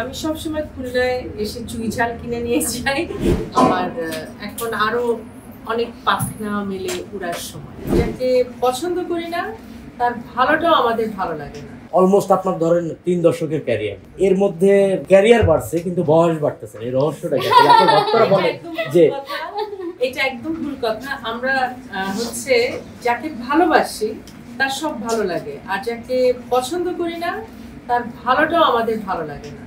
আমি সবসময় খুলনায় এসে চুই ঝাল কিনে নিয়ে যাই। আমার এখন আরো অনেক পাখনা মেলে উড়ার সময়, যাকে পছন্দ করি না তার ভালোটাও আমাদের ভালো লাগে না। অলমোস্ট আপনার ধরেন 3 দশকের ক্যারিয়ার, এর মধ্যে ক্যারিয়ার বাড়ছে কিন্তু বয়স বাড়তেছে, এই রহস্যটা কি? আপনার ভক্তরা বলে যে এটা একদম ভুল কথা। আমরা হচ্ছে যাকে ভালোবাসি তার সব ভালো লাগে, আর যাকে পছন্দ করি না তার ভালোটাও আমাদের ভালো লাগে না।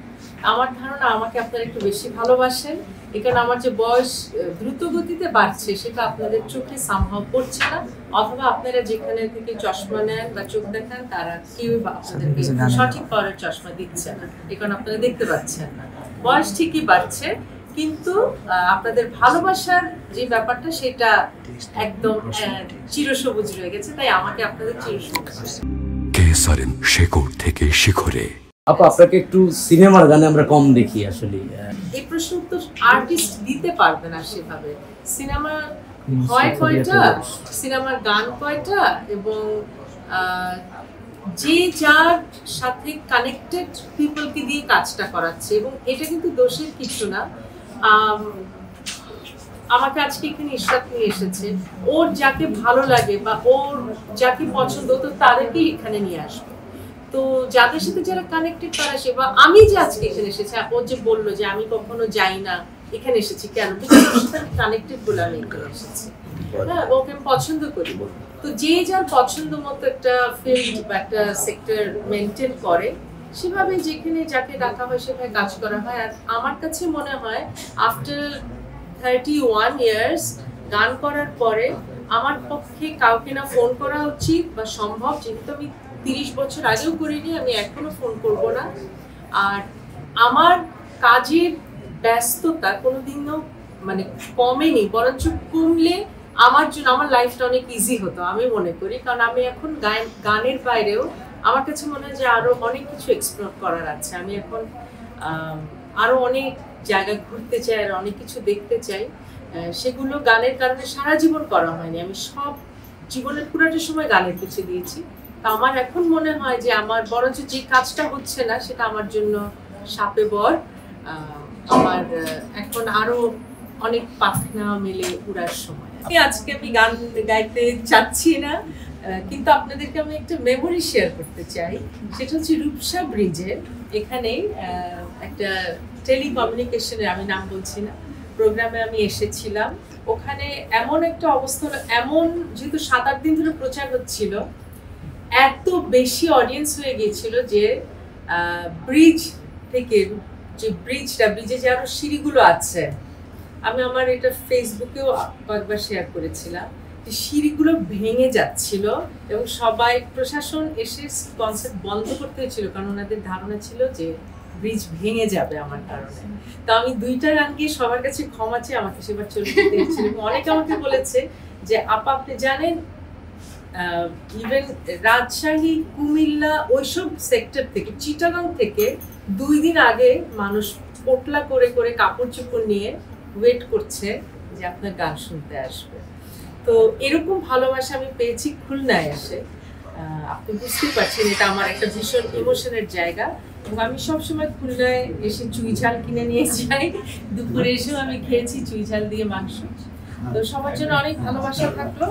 আমার ধারণা আমাকে আপনারা একটু বেশি ভালোবাসেন, এখানে আমার যে বয়স দ্রুত গতিতে বাড়ছে সেটা আপনাদের চোখে সামহাও পড়ছে না, অথবা আপনারা যেখানে থেকে চশমা নেন বা চোখ দেখান তারা কেউ আপনাদেরকে সঠিক পাওয়ারের চশমা দিচ্ছে না, এখন আপনারা দেখতে পাচ্ছেন না। বয়স ঠিকই বাড়ছে, কিন্তু আপনাদের ভালোবাসার যে ব্যাপারটা সেটা একদম চিরসবুজ রয়ে গেছে, তাই আমাকে আপনাদের চিরসবুজ। কেসারেন শেকড় থেকে শিখরে। আপু, আপনাকে একটু সিনেমার গানে আমরা কম দেখি আসলে। এই প্রশ্ন তো আর্টিস্ট দিতে পারবে না সেভাবে। সিনেমা হয় কয়টা, সিনেমার গান কয়টা, এবং যে যার সাথে কানেক্টেড পিপলকে দিয়ে কাজটা করাচ্ছে, এবং এটা কিন্তু দোষের কিছু না। আমাকে আজকে এখানে ইশরাত নিয়ে এসেছে, ওর যাকে ভালো লাগে বা ওর যাকে পছন্দ তো তাদেরকেই এখানে নিয়ে আসবে। তো যাদের সাথে যারা কানেক্টেড তারা আসে, বা আমি যে আজকে এখানে এসেছি, ও যে বললো যে আমি কখনো যাই না এখানে এসেছি কেন, কানেক্টেড বলে আমি এখানে এসেছি। হ্যাঁ, ওকে আমি পছন্দ করি। তো যে যার পছন্দ মতো একটা ফিল্ড বা একটা সেক্টর মেনটেন করে, সেভাবে যেখানে যাকে ডাকা হয় সেভাবে কাজ করা হয়। আর আমার কাছে মনে হয় আফটার 31 ইয়ার্স গান করার পরে আমার পক্ষে কাউকে না ফোন করা উচিত বা সম্ভব, যেহেতু আমি 30 বছর আগেও করিনি, আমি এখনো ফোন করব না। আর আমার কাজের ব্যস্ততা কোনোদিনও মানে কমেনি, বরঞ্চ কমলে আমার জন্য আমার লাইফটা অনেক ইজি হতো আমি মনে করি। কারণ আমি এখন গানের বাইরেও আমার কাছে মনে হয় যে আরো অনেক কিছু এক্সপ্লোর করার আছে। আমি এখন আরো অনেক জায়গা ঘুরতে চাই আর অনেক কিছু দেখতে চাই। সেগুলো গানের কারণে সারা জীবন করা হয়নি, আমি সব জীবনের পুরোটা সময় গানের পিছিয়ে দিয়েছি। তা আমার এখন মনে হয় যে আমার বরঞ্চ যে কাজটা হচ্ছে না সেটা আমার জন্য সাপে বর। আমার এখন আরো অনেক পাখনা মেলে উড়ার সময়। আজকে আমি গান গাইতে চাচ্ছি না, কিন্তু আপনাদেরকে আমি একটা মেমোরি শেয়ার করতে চাই। সেটা হচ্ছে রূপসা ব্রিজের এখানে একটা টেলিকমিউনিকেশনের, আমি নাম বলছি না, প্রোগ্রামে আমি এসেছিলাম। ওখানে এমন একটা অবস্থা, এমন যেহেতু 7-8 দিন ধরে প্রচার হচ্ছিল, এত বেশি অডিয়েন্স হয়ে গিয়েছিল যে ব্রিজ থেকে, যে ব্রিজে যে আরো সিঁড়িগুলো আছে, আমি আমার এটা ফেসবুকেও কয়েকবার শেয়ার করেছিলাম, যে সিঁড়িগুলো ভেঙে যাচ্ছিল এবং সবাই, প্রশাসন এসে কনসার্ট বন্ধ করতে হয়েছিল, কারণ ওনাদের ধারণা ছিল যে ব্রিজ ভেঙে যাবে আমার কারণে। তো আমি 2টা গান গিয়ে সবার কাছে ক্ষমা চেয়ে আমাকে সেবার চলে যেতে হয়েছিল। এবং অনেকে আমাকে বলেছে যে আপা আপনি জানেন, ইভেন রাজশাহী, কুমিল্লা ওইসব সেক্টর থেকে, চিটাগাং থেকে 2 দিন আগে মানুষ পোটলা করে করে কাপড় চোপড় নিয়ে ওয়েট করছে যে আপনার গান শুনতে আসবে। তো এরকম ভালোবাসা আমি পেয়েছি খুলনায় এসে। আপনি বুঝতেই পারছেন এটা আমার একটা ভীষণ ইমোশনের জায়গা, এবং আমি সবসময় খুলনায় এসে চুই ঝাল কিনে নিয়ে যাই। দুপুরে এসেও আমি খেয়েছি চুই ঝাল দিয়ে মাংস। তো সবার জন্য অনেক ভালোবাসা থাকলো।